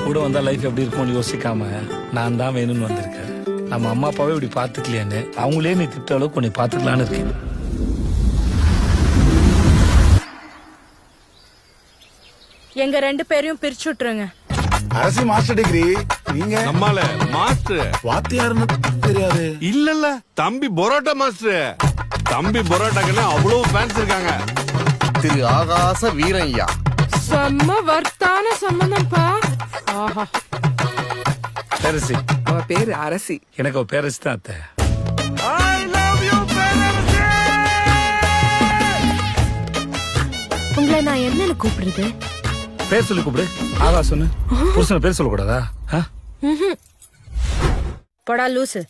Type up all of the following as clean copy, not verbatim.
கூட வந்தா லைஃப் எப்படி இருக்கும்னு யோசிக்காம நான் தான் வேணும்னு வந்திருக்கேன். நம்ம அம்மா அப்பாவே இப்படி பாத்துக்கலையான்னு அவங்களே நீ திட்ட அளவுக்கு உன்னை பாத்துக்கலான்னு இருக்கேன். எங்க 2 பேரையும் பிரிச்சு விட்டுருங்க. அரசி மாஸ்டர் டிகிரி, நீங்க நம்மால மாஸ்டர் வாத்தியாருன்னு தெரியாது. இல்ல தம்பி பரோட்டா மாஸ்டர். தம்பி பரோட்டாக்குன்னு அவ்வளவு ஃபேன்ஸ் இருக்காங்க. திரு ஆகாச வீரய்யா. செம்ம வர்த்தான சம்பந்தம்ப்பா. ஆஹா. பேரரசி. அவ பேரு அரசி. எனக்கு அவ பேரரசி தான் அத்தை. உங்களை நான் என்னன்னு கூப்பிடுறது? பேர் சொல்லி கூப்பிடு. ஆகாசன்னு. புருஷன பேர் சொல்லக்கூடாதா? போடா லூசு.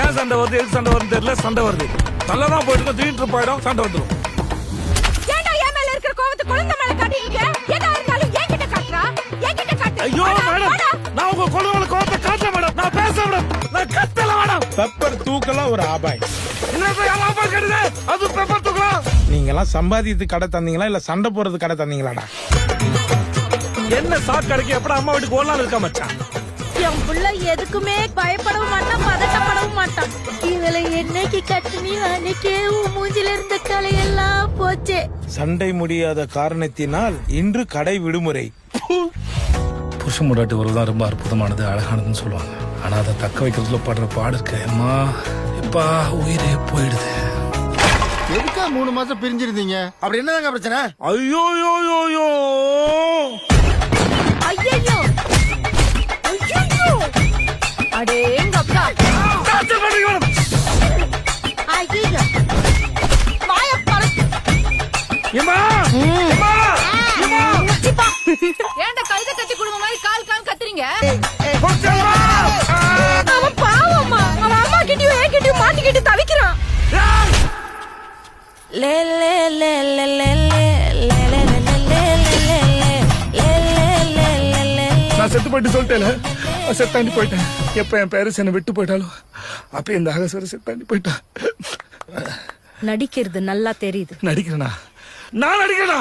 ஏன் சண்டை வருது, எது சண்டை வருது தெரியல, சண்டை வருது. நல்லதான் போயிட்டு திடீர்னு போயிடும், சண்டை வந்துடும். ஏன்டா என் மேல இருக்கிற கோவத்தை குழந்தை மேல காட்டிட்டீங்க? எதா இருந்தாலும் என்கிட்ட காட்டுறா. என்கிட்ட காட்டு. ஐயோ மேடம், நான் உங்க குழந்தை கோவத்தை காட்ட மேடம். நான் பேச மேடம். நான் கத்தல மேடம். பெப்பர் தூக்கலாம் ஒரு ஆபாய். அது பெப்பர் தூக்கலாம். நீங்க எல்லாம் சம்பாதித்து கடை தந்தீங்களா இல்ல சண்டை போறது கடை தந்தீங்களாடா? என்ன சாட் கடைக்கு எப்படா அம்மா வீட்டுக்கு ஓடலாம் இருக்கா மச்சான்? என் புள்ள எதுக்குமே பயப்படவும் மாட்டான், பதட்டப்படவும் மாட்டான். இதுல என்னைக்கு கட்டுனி அன்னைக்கே மூஞ்சில இருந்த கலையெல்லாம் போச்சே. சண்டை முடியாத காரணத்தினால் இன்று கடை விடுமுறை. புருஷ முடாட்டி உறவுதான் ரொம்ப அற்புதமானது, அழகானதுன்னு சொல்லுவாங்க. ஆனா அதை தக்க வைக்கிறதுல படுற பாடு இருக்கு அம்மா. இப்பா உயிரே போயிடுது. எதுக்கா 3 மாசம் பிரிஞ்சிருந்தீங்க? அப்படி என்னதாங்க பிரச்சனை? ஐயோ யோ யோ யோ. ஐயோ ஐயோ அடேங்கப்பா. ஐயோ வாய பறக்கு. ஏமா ஏன்டா கழுத கட்டி குடும்ப மாதிரி கால் கால் கத்துறீங்க? போச்சேமா. அவன் பாவம்மா. அவன் அம்மா கிட்டயும் என்கிட்டயும் மாட்டிக்கிட்டு தவிக்கிறான். லே லே லே லே லே லே லே லே லே. நான் செத்து போயிட்டு சொல்லிட்டேன். செத்தாண்டி போயிட்டேன். எப்ப என் பேரஸ் என்ன விட்டு போயிட்டாலும் அப்ப இந்த ஆகாசர செத்தாண்டி போயிட்டான். நடிக்கிறது நல்லா தெரியுது. நடிக்கிறேனா? நான் நடிக்கிறேனா?